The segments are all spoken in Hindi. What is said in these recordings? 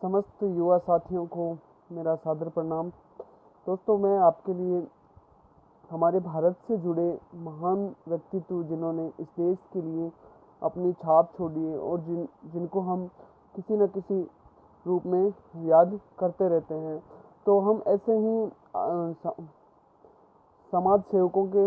समस्त युवा साथियों को मेरा सादर प्रणाम। दोस्तों, मैं आपके लिए हमारे भारत से जुड़े महान व्यक्तित्व जिन्होंने इस देश के लिए अपनी छाप छोड़ी है और जिनको हम किसी न किसी रूप में याद करते रहते हैं, तो हम ऐसे ही समाज सेवकों के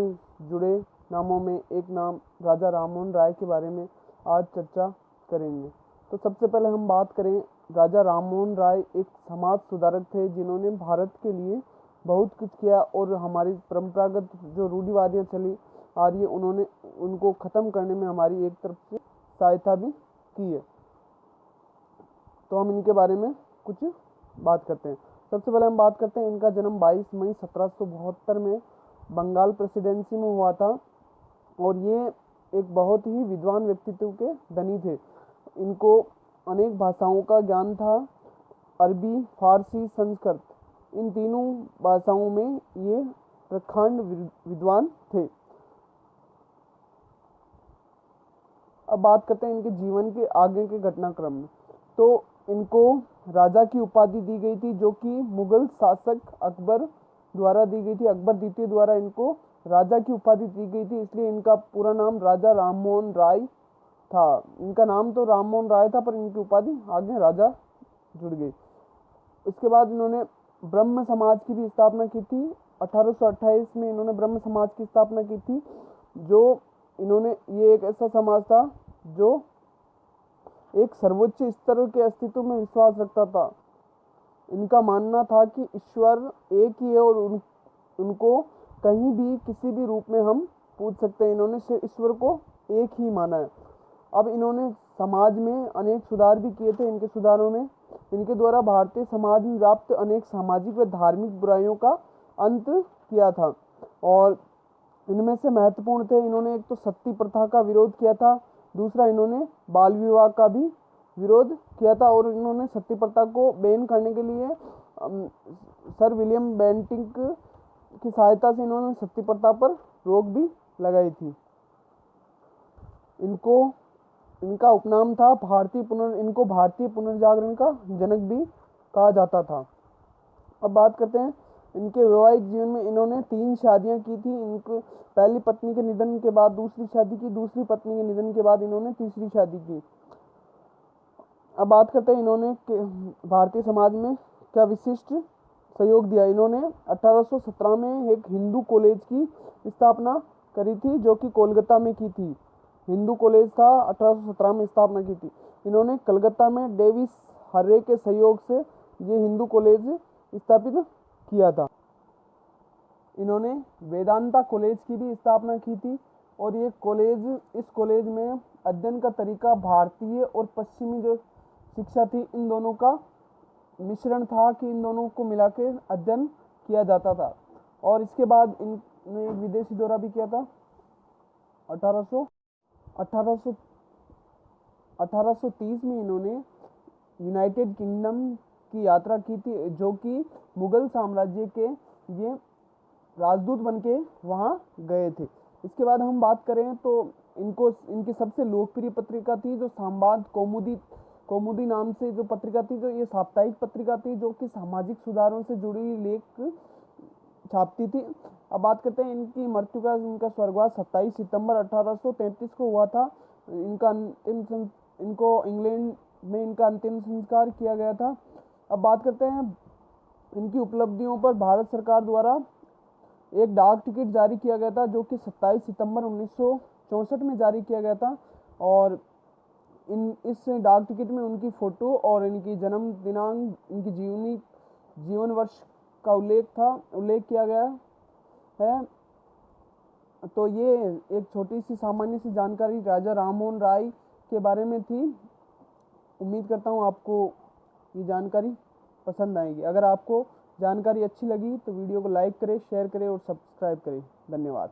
जुड़े नामों में एक नाम राजा राममोहन राय के बारे में आज चर्चा करेंगे। तो सबसे पहले हम बात करें, राजा राममोहन राय एक समाज सुधारक थे जिन्होंने भारत के लिए बहुत कुछ किया और हमारी परंपरागत जो रूढ़िवादियाँ चली आ रही है उन्होंने उनको ख़त्म करने में हमारी एक तरफ से सहायता भी की है। तो हम इनके बारे में कुछ बात करते हैं। सबसे पहले हम बात करते हैं, इनका जन्म 22 मई 1772 में बंगाल प्रेसिडेंसी में हुआ था और ये एक बहुत ही विद्वान व्यक्तित्व के धनी थे। इनको अनेक भाषाओं का ज्ञान था, अरबी, फारसी, संस्कृत, इन तीनों भाषाओं में ये प्रखंड विद्वान थे। अब बात करते हैं इनके जीवन के आगे के घटनाक्रम में। तो इनको राजा की उपाधि दी गई थी जो कि मुगल शासक अकबर द्वारा दी गई थी। अकबर द्वितीय द्वारा इनको राजा की उपाधि दी गई थी, इसलिए इनका पूरा नाम राजा राममोहन राय था। इनका नाम तो राममोहन राय था पर इनकी उपाधि आगे राजा जुड़ गई। इसके बाद इन्होंने ब्रह्म समाज की भी स्थापना की थी। 1828 में इन्होंने ब्रह्म समाज की स्थापना की थी, जो ये एक ऐसा समाज था जो एक सर्वोच्च स्तर के अस्तित्व में विश्वास रखता था। इनका मानना था कि ईश्वर एक ही है और उनको कहीं भी किसी भी रूप में हम पूछ सकते हैं। इन्होंने ईश्वर को एक ही माना है। अब इन्होंने समाज में अनेक सुधार भी किए थे। इनके सुधारों में इनके द्वारा भारतीय समाज में व्याप्त अनेक सामाजिक व धार्मिक बुराइयों का अंत किया था और इनमें से महत्वपूर्ण थे, इन्होंने एक तो सती प्रथा का विरोध किया था, दूसरा इन्होंने बाल विवाह का भी विरोध किया था और इन्होंने सती प्रथा को बैन करने के लिए सर विलियम बेंटिंक की सहायता से इन्होंने सती प्रथा पर रोक भी लगाई थी। इनका उपनाम था इनको भारतीय पुनर्जागरण का जनक भी कहा जाता था। अब बात करते हैं इनके वैवाहिक जीवन में। इन्होंने 3 शादियां की थी। इनको पहली पत्नी के निधन के बाद दूसरी शादी की, दूसरी पत्नी के निधन के बाद इन्होंने तीसरी शादी की। अब बात करते हैं इन्होंने भारतीय समाज में क्या विशिष्ट सहयोग दिया। इन्होंने 1817 में एक हिंदू कॉलेज की स्थापना करी थी जो कि कोलकाता में की थी। हिंदू कॉलेज था, 1817 में स्थापना की थी। इन्होंने कलकत्ता में डेविस हर्रे के सहयोग से ये हिंदू कॉलेज स्थापित किया था। इन्होंने वेदांता कॉलेज की भी स्थापना की थी और इस कॉलेज में अध्ययन का तरीका भारतीय और पश्चिमी जो शिक्षा थी इन दोनों का मिश्रण था कि इन दोनों को मिला के अध्ययन किया जाता था। और इसके बाद इन्होंने एक विदेशी दौरा भी किया था। 1830 में इन्होंने यूनाइटेड किंगडम की यात्रा की थी जो कि मुगल साम्राज्य के ये राजदूत बनके वहाँ गए थे। इसके बाद हम बात करें तो इनकी सबसे लोकप्रिय पत्रिका थी जो संवाद कौमुदी नाम से जो पत्रिका थी, जो ये साप्ताहिक पत्रिका थी जो कि सामाजिक सुधारों से जुड़ी लेख छापती थी। अब बात करते हैं इनकी मृत्यु का। इनका स्वर्गवास 27 सितंबर 1833 को हुआ था। इनको इंग्लैंड में इनका अंतिम संस्कार किया गया था। अब बात करते हैं इनकी उपलब्धियों पर। भारत सरकार द्वारा एक डाक टिकट जारी किया गया था जो कि 27 सितंबर 1964 में जारी किया गया था और इस डाक टिकट में उनकी फ़ोटो और इनकी जन्म दिनांक, इनकी जीवन वर्ष का उल्लेख किया गया है। तो ये एक छोटी सी सामान्य सी जानकारी राजा राममोहन राय के बारे में थी। उम्मीद करता हूँ आपको ये जानकारी पसंद आएगी। अगर आपको जानकारी अच्छी लगी तो वीडियो को लाइक करें, शेयर करें और सब्सक्राइब करें। धन्यवाद।